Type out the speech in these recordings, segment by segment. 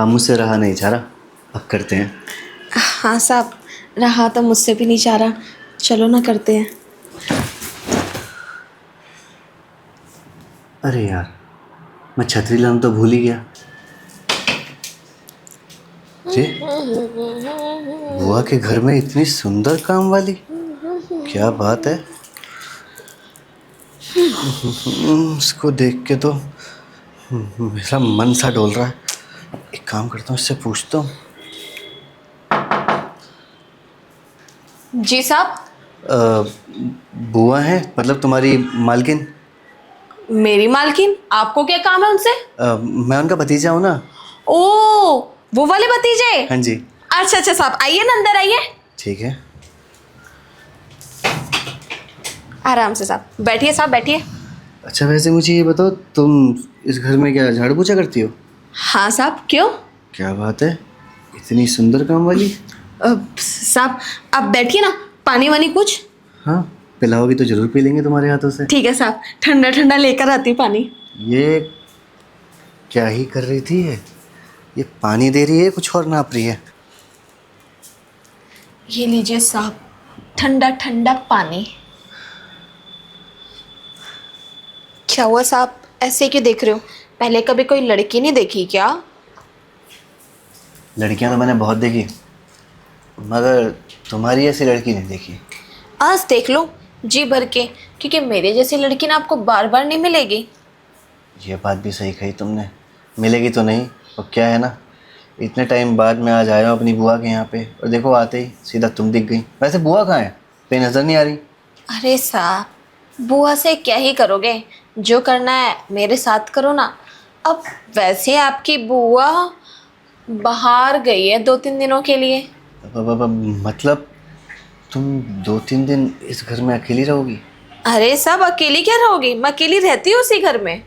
मुझसे रहा नहीं जा रहा, अब करते हैं। हाँ साहब, रहा तो मुझसे भी नहीं जा रहा, चलो ना करते हैं। अरे यार, मैं छतरी लाना तो भूल ही गया। जी, बुआ के घर में इतनी सुंदर काम वाली, क्या बात है। इसको देख के तो मेरा मन सा डोल रहा है। एक काम करता हूँ, इससे पूछता हूँ। जी साहब। बुआ है, मतलब तुम्हारी मालकिन। मेरी मालकिन? आपको क्या काम है उनसे? मैं उनका भतीजा हूँ ना। ओ, वो वाले भतीजे। हाँ जी। अच्छा अच्छा साहब, आइए ना, अंदर आइए। ठीक है। आराम से साहब, बैठिए साहब, बैठिए। अच्छा, वैसे मुझे ये बताओ, तुम इस घर में क्या झाड़ू पोछा करती हो? हाँ साहब, क्यों? क्या बात है, इतनी सुंदर काम वाली। साहब आप बैठिए ना, पानी वानी कुछ। हाँ, पिलाओगी तो जरूर पी लेंगे तुम्हारे हाथों से। ठीक है साहब, ठंडा ठंडा लेकर आती हूँ पानी। ये क्या ही कर रही थी ये पानी दे रही है, कुछ और नाप रही है। ये लीजिए साहब, ठंडा ठंडा पानी। क्या हुआ साहब, ऐसे क्यों देख रहे हो? पहले कभी कोई लड़की नहीं देखी क्या? लड़कियां तो मैंने बहुत देखी, मगर तुम्हारी ऐसी लड़की नहीं देखी। आज देख लो जी भर के, क्योंकि मेरे जैसी लड़की ना आपको बार बार नहीं मिलेगी। ये बात भी सही कही तुमने, मिलेगी तो नहीं। और क्या है ना, इतने टाइम बाद मैं आज आया हूँ अपनी बुआ के यहाँ पे, और देखो आते ही सीधा तुम दिख गई। वैसे बुआ कहाँ है, पे नज़र नहीं आ रही। अरे साहब, बुआ से क्या ही करोगे, जो करना है मेरे साथ करो ना। अब वैसे आपकी बुआ बाहर गई है 2-3 दिनों के लिए। मतलब तुम 2-3 दिन इस घर में अकेली रहोगी? अरे साहब, अकेली क्या रहोगी, मैं अकेली रहती हूँ उसी घर में।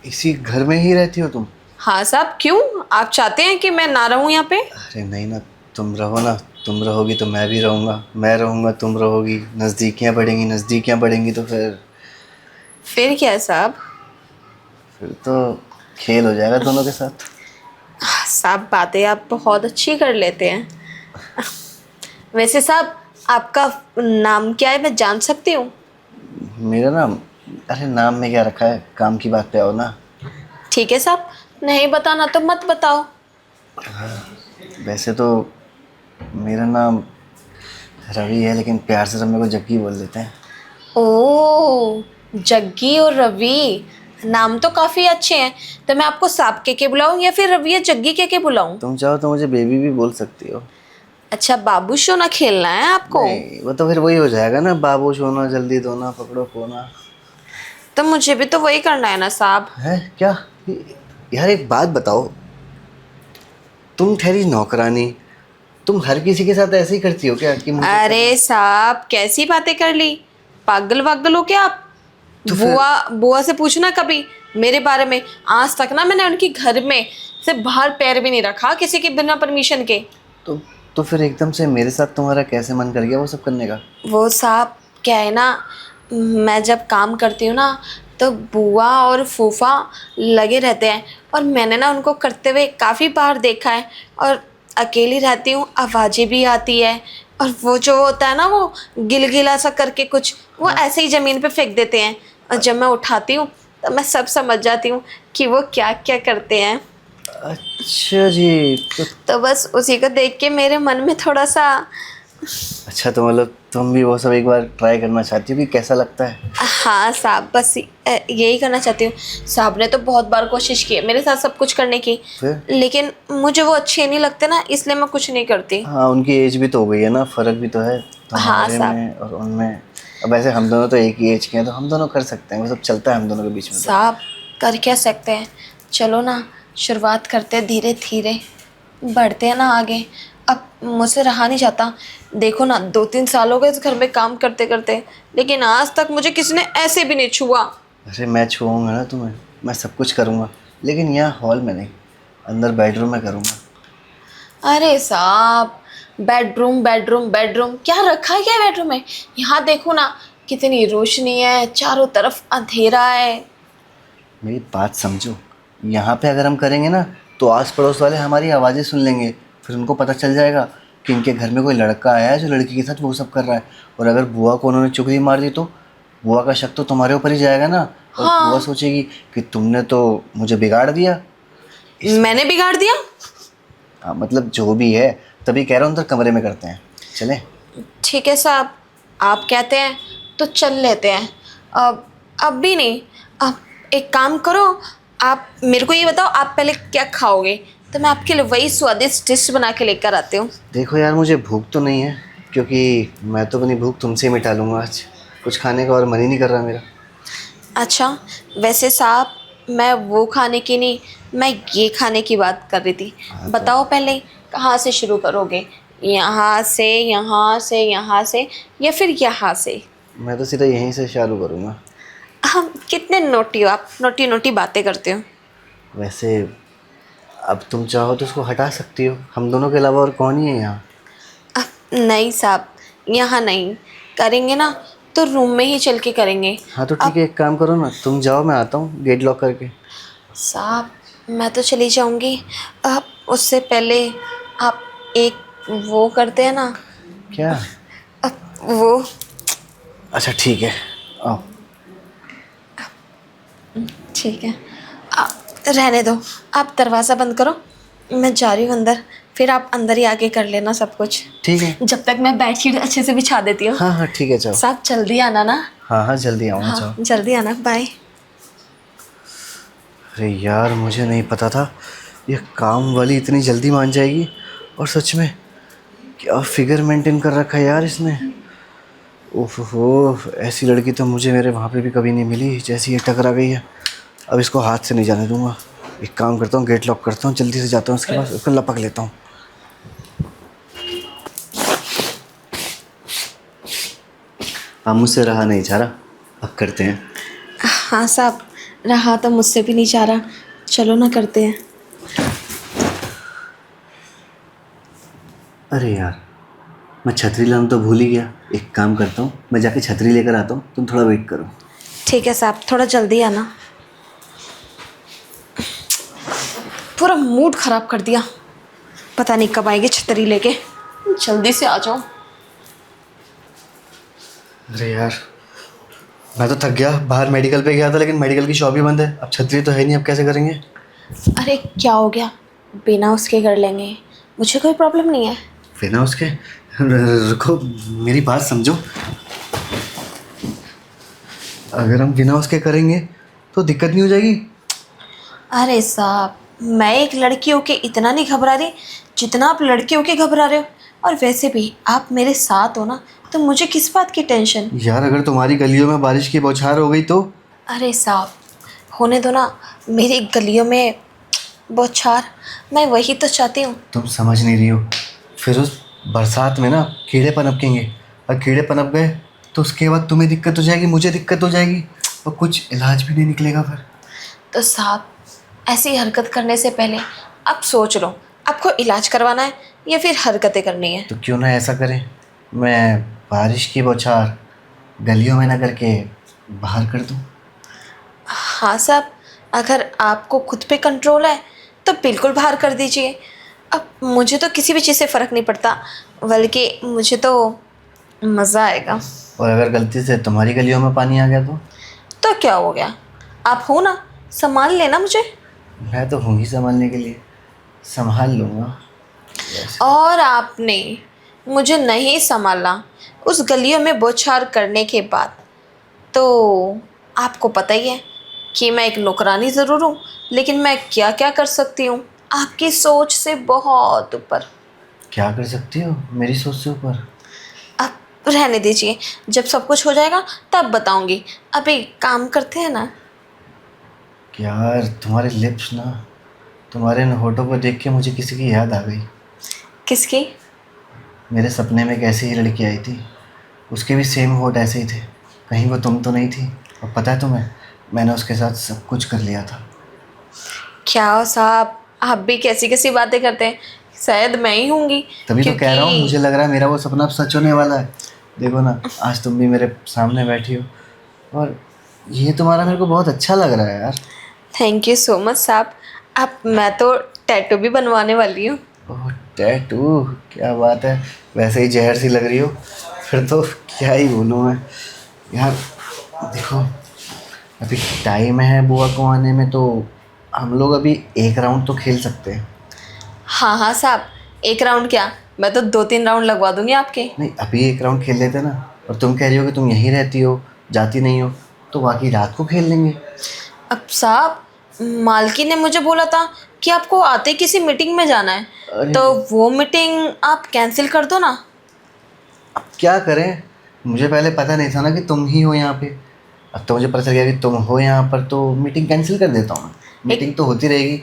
इसी घर में ही रहती हो तुम? हाँ साहब, क्यों, आप चाहते हैं कि मैं ना रहूँ यहाँ पे? अरे नहीं ना, तुम रहो ना। तुम रहोगी तो मैं भी रहूँगा, मैं रहूँगा तुम रहोगी, नज़दीकियाँ बढ़ेंगी, नज़दीकियाँ बढ़ेंगी तो फिर क्या है साहब? फिर तो खेल हो जाएगा दोनों के साथ। साहब बातें आप बहुत अच्छी कर लेते हैं। वैसे साहब, आपका नाम क्या है, मैं जान सकती हूँ? मेरा नाम, अरे नाम में क्या रखा है, काम की बात पे आओ ना। ठीक है साहब, नहीं बताना तो मत बताओ। वैसे तो मेरा नाम रवि है, लेकिन प्यार से सब मेरे को जग्गी बोल देते हैं। ओ, जग्गी और रवि, नाम तो काफी अच्छे हैं। तो मैं आपको साहब के बुलाऊं या फिर रवि या जग्गी के बुलाऊं? तुम चाहो तो मुझे बेबी भी बोल सकती हो। अच्छा, बाबू शो ना खेलना है आपको? नहीं, वो तो फिर वही हो जाएगा ना, बाबू सोना जल्दी धोना पकड़ो कोना। तो मुझे भी तो वही करना है ना साहब। है क्या? यार एक बात बताओ, तुम ठहरी नौकरानी, तुम हर किसी के साथ ऐसे ही करती हो क्या कि मुझे अरे साहब, कैसी बातें कर ली, पागल वागल हो क्या आप? तो फिर बुआ बुआ से पूछना कभी मेरे बारे में। आज तक ना मैंने उनके घर में से बाहर पैर भी नहीं रखा किसी के बिना परमिशन के। तो तो फिर एकदम से मेरे साथ तुम्हारा कैसे मन कर गया वो सब करने का? वो साहब, क्या है ना, मैं जब काम करती हूँ ना, तो बुआ और फूफा लगे रहते हैं, और मैंने ना उनको करते हुए काफ़ी बार देखा है। और अकेली रहती हूँ, आवाज़ें भी आती है, और वो जो होता है ना, वो गिलगिला सा करके कुछ, वो ऐसे ही ज़मीन पे फेंक देते हैं। और जब मैं उठाती हूँ तो मैं सब समझ जाती हूँ कि वो क्या क्या करते हैं। अच्छा जी, तो बस उसी को देख के मेरे मन में थोड़ा सा। अच्छा तो मतलब तुम भी वो सब एक बार ट्राई करना चाहती हो कि कैसा लगता है? हाँ साहब, बस यही करना चाहती हूँ। साहब ने तो बहुत बार कोशिश की है मेरे साथ सब कुछ करने की, फिर? लेकिन मुझे वो अच्छे नहीं लगते ना, इसलिए मैं कुछ नहीं करती। हाँ, उनकी एज भी तो हो गई है ना, फर्क भी तो है हाँ तुम्हारे साहब। में और उनमें। अब वैसे हम दोनों तो एक ही एज के हैं, तो हम दोनों कर सकते हैं, वो सब चलता है हम दोनों के बीच में तो। साहब कर क्या सकते हैं, चलो ना शुरुआत करते हैं, धीरे धीरे बढ़ते हैं ना आगे। अब मुझसे रहा नहीं जाता। देखो ना, 2-3 साल हो गए इस घर में काम करते करते, लेकिन आज तक मुझे किसी ने ऐसे भी नहीं छुआ। अरे मैं छुआऊंगा ना तुम्हें, मैं सब कुछ करूँगा, लेकिन यहाँ हॉल में नहीं, अंदर बेडरूम में करूँगा। अरे साहब, बेडरूम बेडरूम बेडरूम क्या रखा है, क्या बेडरूम में? यहाँ देखो ना, कितनी रोशनी है, चारों तरफ अंधेरा है। मेरी बात समझो, यहाँ पे अगर हम करेंगे ना तो आस पड़ोस वाले हमारी आवाज़ें सुन लेंगे, फिर उनको पता चल जाएगा कि इनके घर में कोई लड़का आया है जो लड़की के साथ वो सब कर रहा है। और अगर बुआ को उन्होंने चुगली मार दी तो बुआ का शक तो तुम्हारे ऊपर ही जाएगा ना। और बुआ सोचेगी कि तुमने तो मुझे बिगाड़ दिया। मैंने बिगाड़ दिया? हाँ मतलब जो भी है, तभी कह रहा हूँ अंदर कमरे में करते हैं, चलें? ठीक है साहब, आप कहते हैं तो चल लेते हैं। अब भी नहीं, आप एक काम करो, आप मेरे को ये बताओ आप पहले क्या खाओगे, तो मैं आपके लिए वही स्वादिष्ट डिश बना के लेकर आती हूँ। देखो यार, मुझे भूख तो नहीं है, क्योंकि मैं तो अपनी भूख तुमसे ही मिटा लूँगा आज। कुछ खाने का और मन ही नहीं कर रहा मेरा। अच्छा, वैसे साहब मैं वो खाने की नहीं, मैं ये खाने की बात कर रही थी। बताओ पहले कहाँ से शुरू करोगे, यहाँ से, यहाँ से, यहाँ से, या फिर यहाँ से? मैं तो सीधा यहीं से चालू करूँगा। हम कितने नोटी हो आप, नोटी नोटी बातें करते हो। वैसे अब तुम चाहो तो उसको हटा सकती हो, हम दोनों के अलावा और कौन ही है यहाँ? नहीं साहब, यहाँ नहीं करेंगे ना, तो रूम में ही चल के करेंगे। हाँ तो ठीक है, एक काम करो ना, तुम जाओ, मैं आता हूँ गेट लॉक करके। साहब मैं तो चली जाऊंगी, अब उससे पहले आप एक वो करते हैं ना। क्या? वो अच्छा ठीक है, आओ। ठीक है, रहने दो, आप दरवाज़ा बंद करो, मैं जा रही हूँ अंदर, फिर आप अंदर ही आके कर लेना सब कुछ। ठीक है। जब तक मैं बेडशीट अच्छे से बिछा देती हूँ। हाँ हाँ ठीक है, जाओ। साहब जल्दी आना ना। हाँ हाँ जल्दी आऊँगा, हाँ जाओ। जल्दी आना, बाय। अरे यार, मुझे नहीं पता था ये काम वाली इतनी जल्दी मान जाएगी। और सच में क्या फिगर मेंटेन कर रखा है यार इसने। ओहो, ऐसी लड़की तो मुझे मेरे वहाँ पे भी कभी नहीं मिली जैसी ये टकरा गई है। अब इसको हाथ से नहीं जाने दूंगा। एक काम करता हूँ, गेट लॉक करता हूँ, जल्दी से जाता हूँ उसके पास, उसको लपक लेता हूँ। अब मुझसे रहा नहीं जा रहा, अब करते हैं। हाँ साहब, रहा तो मुझसे भी नहीं जा रहा, चलो ना करते हैं। अरे यार, मैं छतरी लाना तो भूल ही गया। एक काम करता हूँ, मैं जाके छतरी लेकर आता हूँ, तुम थोड़ा वेट करो। ठीक है साहब, थोड़ा जल्दी आना। पूरा मूड ख़राब कर दिया, पता नहीं कब आएंगे छतरी लेके, जल्दी से आ जाओ। अरे यार, मैं तो थक गया। बाहर मेडिकल पे गया था, लेकिन मेडिकल की शॉप भी बंद है। अब छतरी तो है नहीं, अब कैसे करेंगे? अरे क्या हो गया, बिना उसके कर लेंगे, मुझे कोई प्रॉब्लम नहीं है। बिना उसके? रुको, मेरी बात समझो। अगर हम बिना उसके करेंगे तो दिक्कत नहीं हो जाएगी? अरे साहब, मैं एक लड़की होके इतना नहीं घबरा रही जितना आप लड़के होके घबरा रहे हो। और वैसे भी आप मेरे साथ हो ना, तो मुझे किस बात की टेंशन। यार, अगर तुम्हारी गलियों में बारिश की बौछार हो गई तो? अरे साहब होने दो ना, मेरी गलियों में बौछार, मैं वही तो चाहती हूँ। तुम समझ नहीं रही हो। फिर उस बरसात में ना कीड़े पनपकेंगे, और कीड़े पनप गए तो उसके बाद तुम्हें दिक्कत हो जाएगी, मुझे दिक्कत हो जाएगी, और कुछ इलाज भी नहीं निकलेगा फिर। तो साहब ऐसी हरकत करने से पहले आप सोच लो, आपको इलाज करवाना है या फिर हरकतें करनी है। तो क्यों ना ऐसा करें, मैं बारिश की बौछार गलियों में ना करके बाहर कर दूं। हाँ साहब, अगर आपको खुद पे कंट्रोल है तो बिल्कुल बाहर कर दीजिए। अब मुझे तो किसी भी चीज़ से फ़र्क नहीं पड़ता, बल्कि मुझे तो मज़ा आएगा। और अगर गलती से तुम्हारी गलियों में पानी आ गया तो क्या हो गया, आप हो ना, संभाल लेना मुझे। मैं तो हूँ ही संभालने के लिए, संभाल लूँगा। और आपने मुझे नहीं संभाला उस गलियों में बौछार करने के बाद, तो आपको पता ही है कि मैं एक नौकरानी ज़रूर हूँ, लेकिन मैं क्या क्या कर सकती हूँ आपकी सोच से बहुत ऊपर। क्या कर सकती हो मेरी सोच से ऊपर? अब रहने दीजिए, जब सब कुछ हो जाएगा तब बताऊंगी, अभी काम करते हैं ना। यार, तुम्हारे लिप्स ना, तुम्हारे इन होठों को देख के मुझे किसी की याद आ गई। किसकी? मेरे सपने में एक ऐसी ही लड़की आई थी, उसके भी सेम होठ ऐसे ही थे। कहीं वो तुम तो नहीं थी? और पता है तुम्हें, मैंने उसके साथ सब कुछ कर लिया था। क्या हो साहब, आप भी कैसी कैसी बातें करते हैं, शायद मैं ही होंगी। तभी तो कह रहा हूँ, मुझे लग रहा है मेरा वो सपना अब सच होने वाला है। देखो ना, आज तुम भी मेरे सामने बैठी हो, और ये तुम्हारा मेरे को बहुत अच्छा लग रहा है यार। थैंक यू सो मच साहब। अब मैं तो टैटू भी बनवाने वाली हूँ। ओह टैटू, क्या बात है। वैसे ही जहर सी लग रही हो, फिर तो क्या ही बोलूँ मैं यार। देखो अभी टाइम है बुआ को आने में, तो हम लोग अभी एक राउंड तो खेल सकते हैं। हाँ हाँ साहब, एक राउंड क्या, मैं तो 2-3 राउंड लगवा दूंगी आपके। नहीं अभी एक राउंड खेल लेते ना। और तुम कह रही हो कि तुम यहीं रहती हो, जाती नहीं हो, तो बाकी रात को खेल लेंगे। अब साहब, मालकी ने मुझे बोला था कि आपको आते किसी मीटिंग में जाना है, अरे तो वो मीटिंग आप कैंसिल कर दो ना। अब क्या करें, मुझे पहले पता नहीं था ना कि तुम ही हो यहाँ पे। अब तो मुझे पता चल गया कि तुम हो यहाँ पर, तो मीटिंग कैंसिल कर देता हूँ। मीटिंग तो होती रहेगी।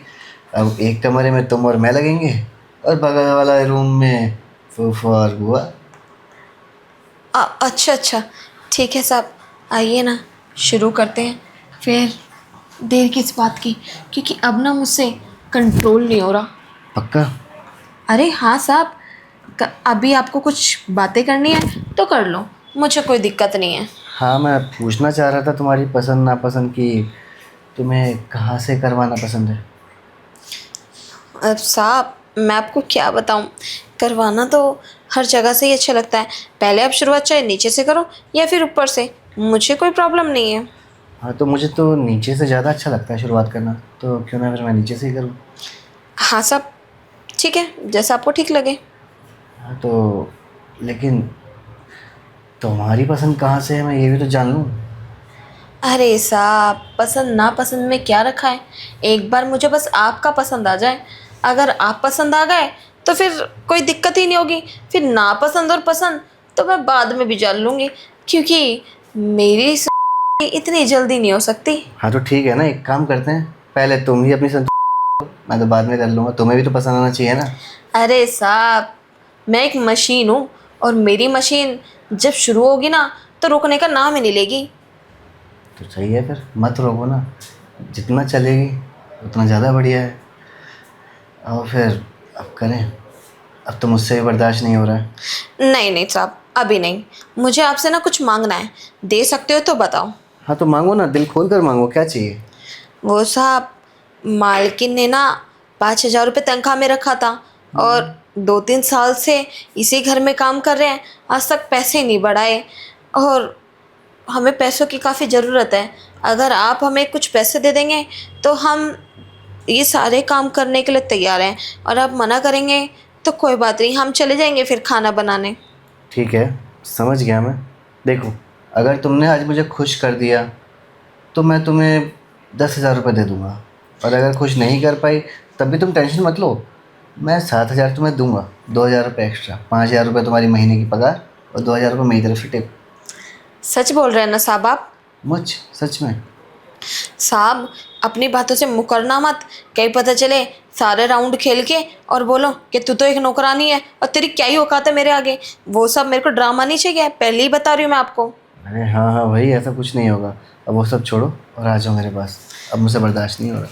अब एक कमरे में तुम और मैं लगेंगे, और बगल वाला रूम में फूफा और बुआ। अच्छा अच्छा, ठीक है साहब, आइए ना, शुरू करते हैं। फिर देर किस बात की, क्योंकि अब ना मुझसे कंट्रोल नहीं हो रहा। पक्का? अरे हाँ साहब, अभी आपको कुछ बातें करनी है तो कर लो, मुझे कोई दिक्कत नहीं है। हाँ मैं पूछना चाह रहा था तुम्हारी पसंद नापसंद की, तुम्हें कहाँ से करवाना पसंद है? अब साहब, मैं आपको क्या बताऊं, करवाना तो हर जगह से ही अच्छा लगता है। पहले आप शुरुआत चाहे नीचे से करो या फिर ऊपर से, मुझे कोई प्रॉब्लम नहीं है। हाँ तो मुझे तो नीचे से ज़्यादा अच्छा लगता है शुरुआत करना, तो क्यों ना फिर मैं नीचे से ही करूँ। हाँ साहब, ठीक है, जैसा आपको ठीक लगे। हाँ तो लेकिन तुम्हारी पसंद कहाँ से है, मैं ये भी तो जान लूँ। अरे साहब, पसंद ना पसंद में क्या रखा है, एक बार मुझे बस आपका पसंद आ जाए। अगर आप पसंद आ गए तो फिर कोई दिक्कत ही नहीं होगी। फिर ना पसंद और पसंद तो मैं बाद में भी जान लूँगी, क्योंकि मेरी इतनी जल्दी नहीं हो सकती। हाँ तो ठीक है ना, एक काम करते हैं, पहले तुम ही अपनी संतुष्टि, मैं तो बाद में कर लूँगा। तुम्हें भी तो पसंद आना चाहिए ना। अरे साहब, मैं एक मशीन हूँ, और मेरी मशीन जब शुरू होगी ना तो रुकने का नाम ही नहीं लेगी। तो सही है, फिर मत रोको ना, जितना चलेगी उतना ज़्यादा बढ़िया है। और फिर अब करें, अब तो मुझसे भी बर्दाश्त नहीं हो रहा है। नहीं नहीं साहब, अभी नहीं, मुझे आपसे ना कुछ मांगना है, दे सकते हो तो बताओ। हाँ तो मांगो ना, दिल खोल कर मांगो, क्या चाहिए? वो साहब, मालकिन ने ना 5,000 रुपये तनख्वाह में रखा था, और 2-3 साल से इसी घर में काम कर रहे हैं, आज तक पैसे नहीं बढ़ाए, और हमें पैसों की काफ़ी ज़रूरत है। अगर आप हमें कुछ पैसे दे देंगे तो हम ये सारे काम करने के लिए तैयार हैं, और आप मना करेंगे तो कोई बात नहीं, हम चले जाएंगे फिर खाना बनाने। ठीक है, समझ गया मैं। देखो, अगर तुमने आज मुझे खुश कर दिया तो मैं तुम्हें 10,000 रुपये दे दूँगा, और अगर खुश नहीं कर पाई तब भी तुम टेंशन मत लो, मैं 7,000 तुम्हें दूंगा, 2,000 रुपये एक्स्ट्रा, 5,000 रुपये तुम्हारी महीने की पगार, और 2,000 रुपये मेरी तरफ से टिप। सच बोल रहे हैं ना साहब आप? मुझ सच में। साहब, अपनी बातों से मुकरना मत, कहीं पता चले सारे राउंड खेल के और बोलो कि तू तो एक नौकरानी है और तेरी क्या ही औकात है मेरे आगे। वो सब मेरे को ड्रामा नहीं चाहिए, पहले ही बता रही हूँ मैं आपको। अरे हाँ हाँ भाई, ऐसा कुछ नहीं होगा। अब वो सब छोड़ो और आ जाओ मेरे पास, अब मुझसे बर्दाश्त नहीं हो रहा।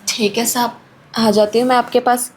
ठीक है साहब, आ जाती हूँ मैं आपके पास।